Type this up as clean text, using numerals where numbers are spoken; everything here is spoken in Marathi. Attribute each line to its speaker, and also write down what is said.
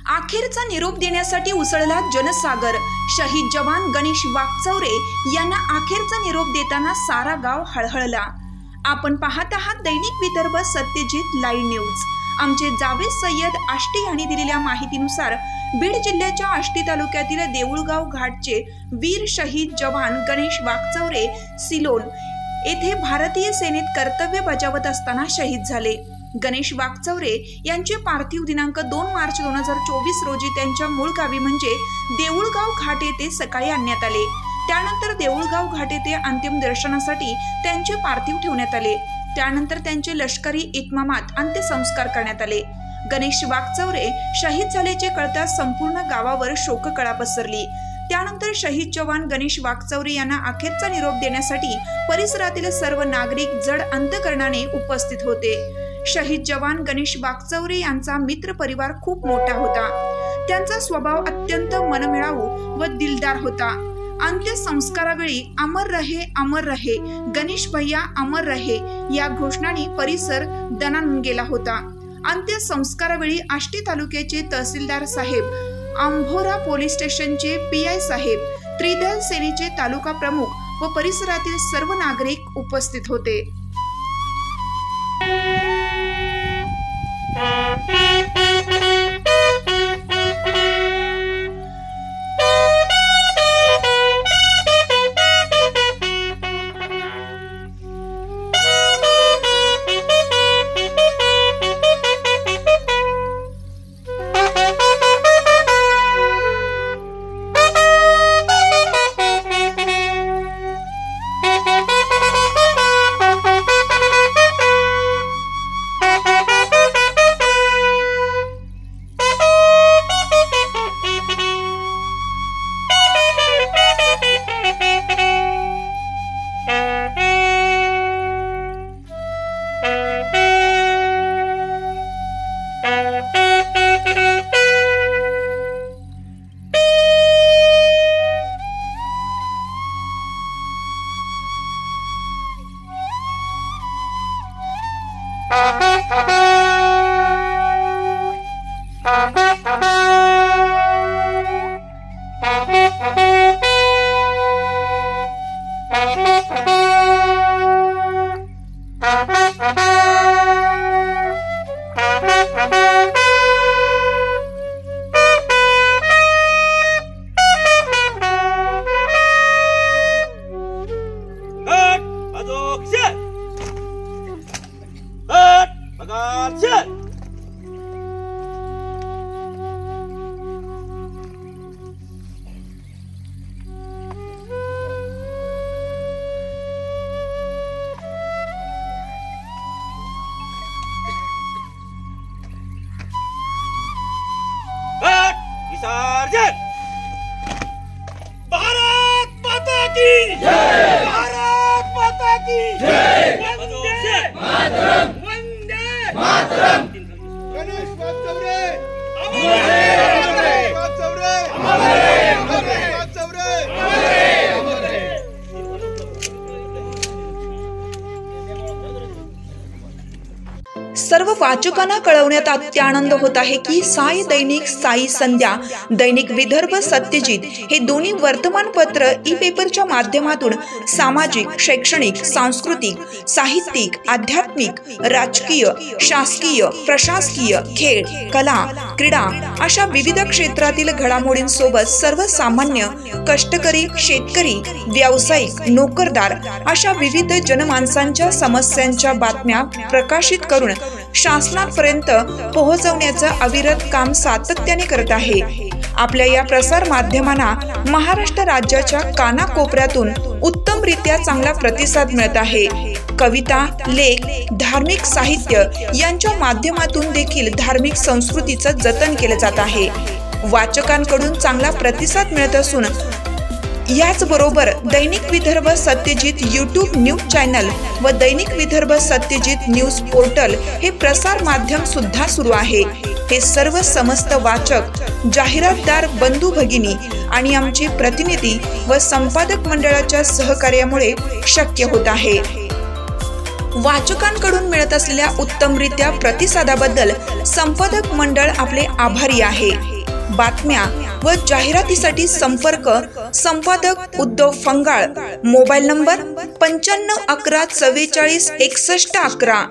Speaker 1: अखेरचा निरोप देण्यासाठी उसळला जनसागर। शहीद जवान गणेश वाकचौरे यांना अखेरचा निरोप देताना सारा गाव हळहळला। आपण पाहत आहात दैनिक विदर्भ सत्यजित लाईव्ह न्यूज। आमचे जावेद सय्यद आष्टी यांनी दिलेल्या माहितीनुसार बीड जिल्ह्याच्या आष्टी तालुक्यातील देऊळगाव घाटचे वीर शहीद जवान गणेश वाकचौरे सिलोन येथे भारतीय सेनेत कर्तव्य बजावत असताना शहीद झाले। गणेश वाकचौरे यांचे पार्थिव दिनांक 2 मार्च 2024 रोजी त्यांच्या मूळ गावी म्हणजे देऊळगाव घाट येथे सकाळी आणण्यात आले। त्यानंतर देऊळगाव घाट येथे अंतिम दर्शनासाठी त्यांचे पार्थिव ठेवण्यात आले। त्यानंतर त्यांचे लष्करी इतमामात अंत्यसंस्कार करण्यात आले। गणेश वाकचौरे शहीद झाल्याचे कळताच संपूर्ण गावावर शोककळा पसरली। त्यानंतर शहीद जवान गणेश वाकचौरे यांना अखेरचा निरोप देण्यासाठी परिसरातील सर्व नागरिक जड अंतकरणाने उपस्थित होते। शहीद जवान गणेश वाकचौरे यांचा मित्र परिवार खूप मोठा होता। त्यांचा स्वभाव अत्यंत मनमिळावू व दिलदार होता। अंत्यसंस्कारावेळी अमर रहे गणेश भैया अमर रहे या घोषणांनी परिसर दणाणून गेला होता। अंत्यसंस्कारावेळी आष्टी तालुक्याचे तहसीलदार साहेब, आंभोरा पोलीस स्टेशनचे PI साहेब, त्रिदल सेनेचे तालुका प्रमुख व परिसरातील सर्व नागरिक उपस्थित होते।
Speaker 2: भारत माता की जय, भारत माता की जय, वंदे मातरम, वंदे मातरम। गणेश वाकचौरे अमर रहे, गणेश वाकचौरे अमर रहे, गणेश वाकचौरे अमर रहे, अमर रहे।
Speaker 1: सर्व वाचकांना कळवण्यात अत्यानंद होत आहे की साई दैनिक, साई संध्या, दैनिक विदर्भ सत्यजित हे दोन्ही वर्तमानपत्र ई-पेपरच्या माध्यमातून सामाजिक, शैक्षणिक, सांस्कृतिक, साहित्यिक, आध्यात्मिक, राजकीय, शासकीय, प्रशासकीय, खेळ, कला, क्रीडा अशा विविध क्षेत्रातील घडामोडींसोबत सर्वसामान्य, कष्टकरी, शेतकरी, व्यावसायिक, नोकरदार अशा विविध जनमानसांच्या समस्यांच्या बातम्या प्रकाशित करून शासनापर्यंत पोहोचवण्याचं अविरत काम सातत्याने करत आहे। आपल्या या प्रसार माध्यमांना महाराष्ट्र राज्याच्या कानाकोपऱ्यातून उत्तमरित्या चांगला प्रतिसाद मिळत आहे। कविता, लेख, धार्मिक साहित्य यांच्या माध्यमातून देखील धार्मिक संस्कृतीचं जतन केलं जात आहे। वाचकांकडून चांगला प्रतिसाद मिळत असून याचबरोबर दैनिक Vidarbha Satyajit YouTube news channel व दैनिक विदर्भ सत्यजित न्यूज पोर्टल हे प्रसार माध्यम सुद्धा सुरू आहे। हे सर्व समस्त वाचक, जाहिरातदार बंधू भगिनी आणि आमचे प्रतिनिधी व संपादक मंडळाच्या सहकार्यामुळे शक्य होत आहे। वाचकांकडून मिळत असलेल्या उत्तमरित्या प्रतिसादाबद्दल संपादक मंडळ आपले आभारी आहे। बातम्या व जाहिरातीसाठी संपर्क संपादक उद्धव फंगाळ, मोबाईल नंबर 95 11 44 61 11.